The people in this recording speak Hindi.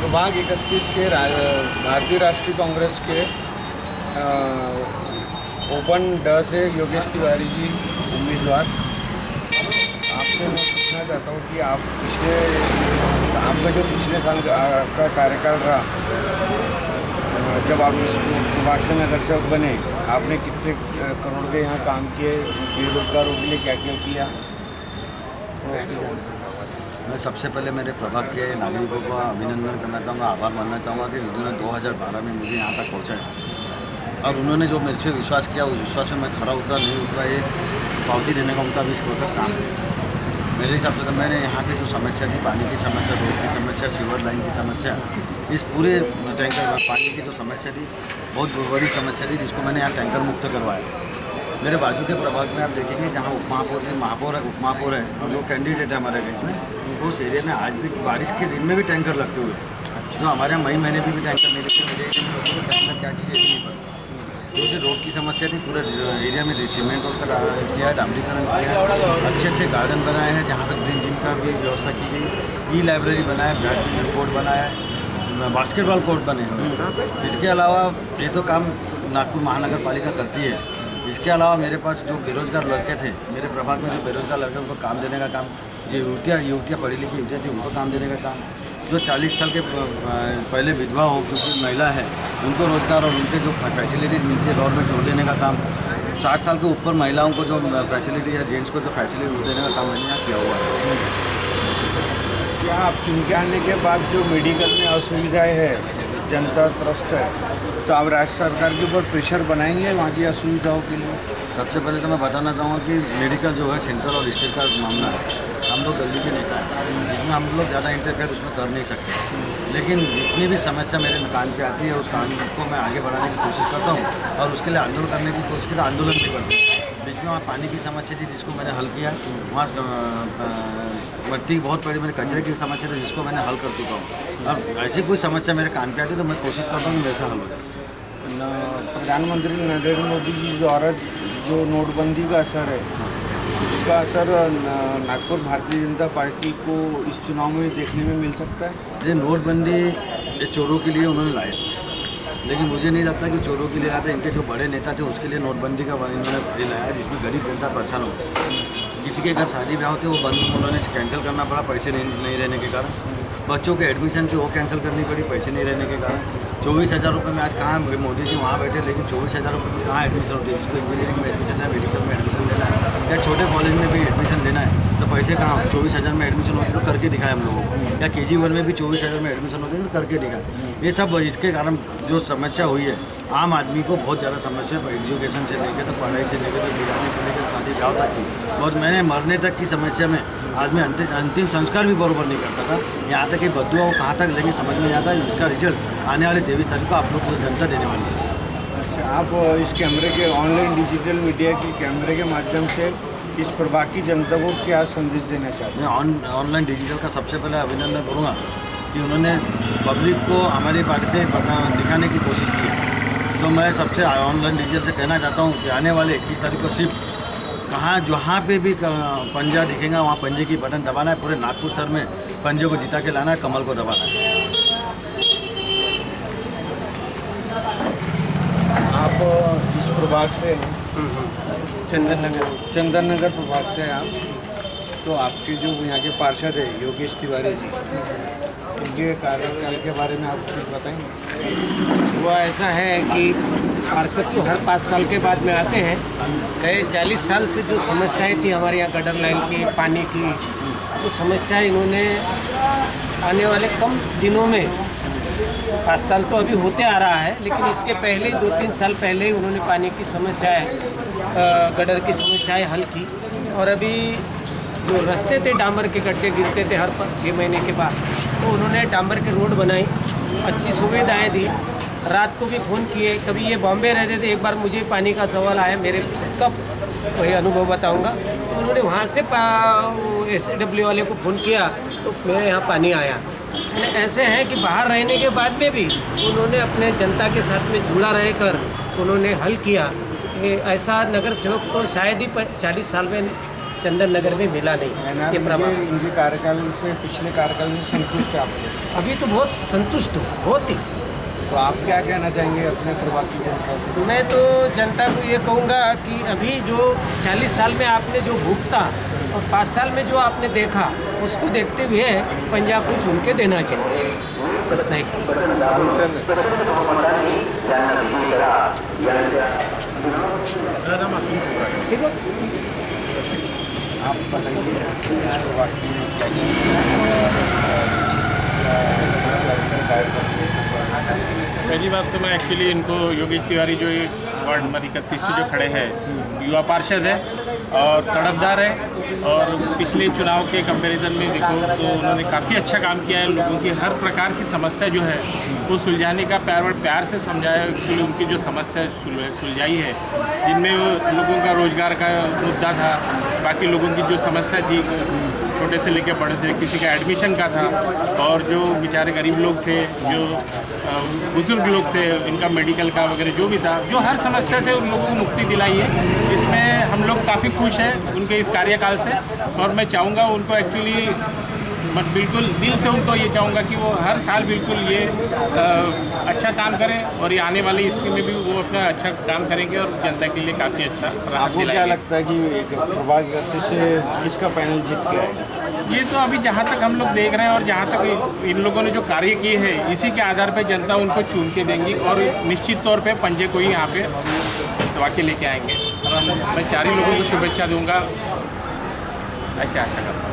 प्रभाग 31 के भारतीय राष्ट्रीय कांग्रेस के ओपन ड से योगेश तिवारी जी उम्मीदवार। आपसे मैं पूछना चाहता हूँ कि आपका जो पिछले साल का कार्यकाल रहा, जब आप इस प्रभाग से नगर सेवक बने, आपने कितने करोड़ के यहाँ काम किए, बेरोजगारों के लिए क्या क्या किया? मैं सबसे पहले मेरे प्रभाग के नागरिकों का अभिनंदन करना चाहूँगा, आभार मानना चाहूँगा कि उन्होंने 2012 में मुझे यहाँ तक पहुँचाया और उन्होंने जो मेरे से विश्वास किया उस विश्वास में मैं खरा उतरा नहीं उतरा, ये पावती देने का उनका 20 करोड़ तक काम है। मेरे हिसाब से तो मैंने यहाँ की जो समस्या थी, पानी की समस्या, रोड की समस्या, सीवर लाइन की समस्या, इस पूरे टैंकर पानी की जो समस्या थी बहुत बड़ी समस्या थी, जिसको मैंने यहाँ टैंकर मुक्त करवाया। मेरे बाजू के प्रभाग में आप देखेंगे जहाँ उपमहापौर से महापौर है, उपमहापौर है और वो कैंडिडेट है हमारे बीच में, उस एरिया में आज भी बारिश के दिन में भी टैंकर लगते हुए, जो हमारे यहाँ मई महीने भी टैंकर नहीं लगते, टैंकर क्या चीज़ है नहीं पता। जो से रोड की समस्या थी, पूरे एरिया में सीमेंट रोड का किया है, डामरीकरण किया है, अच्छे अच्छे गार्डन बनाए हैं जहाँ पर ग्रीन जिम का भी व्यवस्था की गई, ई लाइब्रेरी बनाया, बैडमिंटन कोर्ट बनाया है, बास्केटबॉल कोर्ट बने हुए हैं। इसके अलावा ये तो काम नागपुर महानगर पालिका करती है। इसके अलावा मेरे पास जो बेरोजगार लड़के थे, मेरे प्रभाग में जो बेरोजगार लड़के उनको काम देने का काम, जो युवतियाँ पढ़ी लिखी युवतियाँ थी उनको काम देने का काम, जो 40 साल के पहले विधवा हो चुकी महिला है उनको रोजगार और उनके जो फैसिलिटी मिलती है गवर्नमेंट से वो देने का काम, 60 साल के ऊपर महिलाओं को जो फैसिलिटी है, जेंट्स को जो फैसिलिटी वो देने का काम मैंने यहाँ किया हुआ है। क्या आप चुन के आने के बाद जो मेडिकल में असुविधाएँ है, जनता त्रस्त है, तो आप राज्य सरकार के ऊपर प्रेशर बनाएंगे वहाँ की असुविधाओं के लिए? सबसे पहले तो मैं बताना चाहूँगा कि मेडिकल जो है सेंट्रल और स्टेट का मामला है। हम लोग दिल्ली के नेता हैं, जिसमें हम लोग ज़्यादा इंटरफेयर उसमें कर नहीं सकते, लेकिन जितनी भी समस्या मेरे कान पे आती है उस कानून को मैं आगे बढ़ाने की कोशिश करता हूँ और उसके लिए आंदोलन करने की कोशिश करता, आंदोलन भी करता हूँ। बीच में वहाँ पानी की समस्या थी जिसको मैंने हल किया, वहाँ मट्टी बहुत बड़ी मेरे कचरे की समस्या थी जिसको मैंने हल कर चुका हूँ। और ऐसी कोई समस्या मेरे कान पे आती है तो मैं कोशिश करता हूँ कि मेरे से हल हो जाए। प्रधानमंत्री नरेंद्र मोदी जी द्वारा जो नोटबंदी का असर है, उसका असर नागपुर भारतीय जनता पार्टी को इस चुनाव में देखने में मिल सकता है? ये नोटबंदी ये चोरों के लिए उन्होंने लाया, लेकिन मुझे नहीं लगता कि चोरों के लिए लाया था। इनके जो बड़े नेता थे उसके लिए नोटबंदी का इन्होंने लाया, जिसमें गरीब जनता परेशान हो गई। किसी के घर शादी ब्याह होते वो बंद उन्होंने कैंसिल करना पड़ा पैसे नहीं रहने के कारण, बच्चों के एडमिशन थी वो कैंसिल करनी पड़ी पैसे नहीं रहने के कारण। 24,000 रुपये में आज कहाँ मोदी जी वहाँ बैठे, लेकिन 24,000 रुपये में कहाँ एडमिशन होती है? जिसको इंजीनियरिंग में एडमिशन लेना है, मेडिकल में एडमिशन लेना है या छोटे कॉलेज में भी एडमिशन लेना है तो पैसे कहाँ? 24,000 में एडमिशन होती है तो करके दिखाए हम लोगों को, या KG1 में भी 24,000 में एडमिशन होती है तो करके दिखाए। ये सब इसके कारण जो समस्या हुई है, आम आदमी को बहुत ज़्यादा समस्या है, एजुकेशन से लेकर तो पढ़ाई से लेकर तो बिगाड़ने से लेकर शादी ब्याह तक की, और मैंने मरने तक की समस्या में आदमी अंतिम संस्कार भी बराबर नहीं करता था। यहाँ तक कि बदुआ वो कहाँ तक लेकिन समझ में नहीं आता। इसका रिजल्ट आने वाले 23 तारीख को आप लोग को जनता देने वाली है। अच्छा, आप इस कैमरे के ऑनलाइन डिजिटल मीडिया के कैमरे के माध्यम से इस प्रभाग की जनता को क्या संदेश देना चाहते हैं? मैं ऑनलाइन डिजिटल का सबसे पहले अभिनंदन करूँगा कि उन्होंने पब्लिक को हमारी बातें दिखाने की कोशिश की है। तो मैं सबसे ऑनलाइन डिजिटल से कहना चाहता हूँ कि आने वाले 21 तारीख को सिर्फ कहाँ जहाँ पे भी पंजा दिखेगा वहाँ पंजे की बटन दबाना है, पूरे नागपुर शहर में पंजे को जिता के लाना है, कमल को दबाना है। आप इस प्रभाग से चंदन नगर प्रभाग से हैं आप, तो आपके जो यहाँ के पार्षद है योगेश तिवारी जी, उनके कार्यकाल के बारे में आप कुछ बताएंगे? वो ऐसा है कि पार्षद तो हर 5 साल के बाद में आते हैं। गए 40 साल से जो समस्याएं थी हमारे यहाँ गटर लाइन की, पानी की, वो समस्याएं इन्होंने आने वाले कम दिनों में, 5 साल तो अभी होते आ रहा है, लेकिन इसके पहले 2-3 साल पहले ही उन्होंने पानी की समस्याएं, गटर की समस्याएं हल की। और अभी जो रास्ते थे, डामर के गड्ढे गिरते थे हर 6 महीने के बाद, तो उन्होंने डामर के रोड बनाई, अच्छी सुविधाएं दी। रात को भी फ़ोन किए, कभी ये बॉम्बे रहते थे, एक बार मुझे पानी का सवाल आया, मेरे कब वही अनुभव बताऊंगा, तो उन्होंने वहाँ से SW वाले को फ़ोन किया तो मेरे यहाँ पानी आया। ऐसे हैं कि बाहर रहने के बाद में भी उन्होंने अपने जनता के साथ में जुड़ा रहकर उन्होंने हल किया। ऐसा नगर सेवक तो शायद ही 40 साल में चंदन नगर में मिला नहीं ये प्रभाव। इनके कार्यकाल से, पिछले कार्यकाल से संतुष्ट है आप? अभी तो बहुत संतुष्ट हूँ, बहुत ही। तो आप क्या कहना चाहेंगे अपने प्रभाग की जनता को? मैं तो जनता को ये कहूँगा कि अभी जो 40 साल में आपने जो भुगता और 5 साल में जो आपने देखा, उसको देखते हुए पंजाब को चुन के देना चाहिए। नहीं आप बताइए प्रभाग की पहली बात तो मैं एक्चुअली इनको योगेश तिवारी जो ये वार्ड नंबर 31 से जो खड़े हैं, युवा पार्षद है और तड़पदार है, और पिछले चुनाव के कंपैरिजन में देखो तो उन्होंने काफ़ी अच्छा काम किया है। लोगों की हर प्रकार की समस्या जो है वो सुलझाने का प्यार से समझाया कि उनकी जो समस्या सुलझाई है, जिनमें लोगों का रोजगार का मुद्दा था, बाकी लोगों की जो समस्या थी छोटे से लेकर बड़े से, किसी का एडमिशन का था, और जो बेचारे गरीब लोग थे, जो बुजुर्ग लोग थे, इनका मेडिकल का वगैरह जो भी था, जो हर समस्या से उन लोगों को मुक्ति दिलाई है। इसमें हम लोग काफ़ी खुश हैं उनके इस कार्यकाल से, और मैं चाहूँगा उनको एक्चुअली बिल्कुल दिल से उनको ये चाहूँगा कि वो हर साल बिल्कुल ये अच्छा काम करें, और ये आने वाले इसमें भी वो अपना अच्छा काम करेंगे और जनता के लिए काफ़ी अच्छा राहत आपको क्या दिलाएंगे। लगता है कि प्रभाग 31 से किसका पैनल जीत के आएगा? ये तो अभी जहाँ तक हम लोग देख रहे हैं और जहाँ तक इन लोगों ने जो कार्य किए हैं, इसी के आधार पर जनता उनको चुन के देंगी, और निश्चित तौर पे पंजे को ही यहाँ पे दबा के लेके आएंगे। और मैं चारों लोगों को शुभेच्छा दूंगा, ऐसे आशा करता हूँ।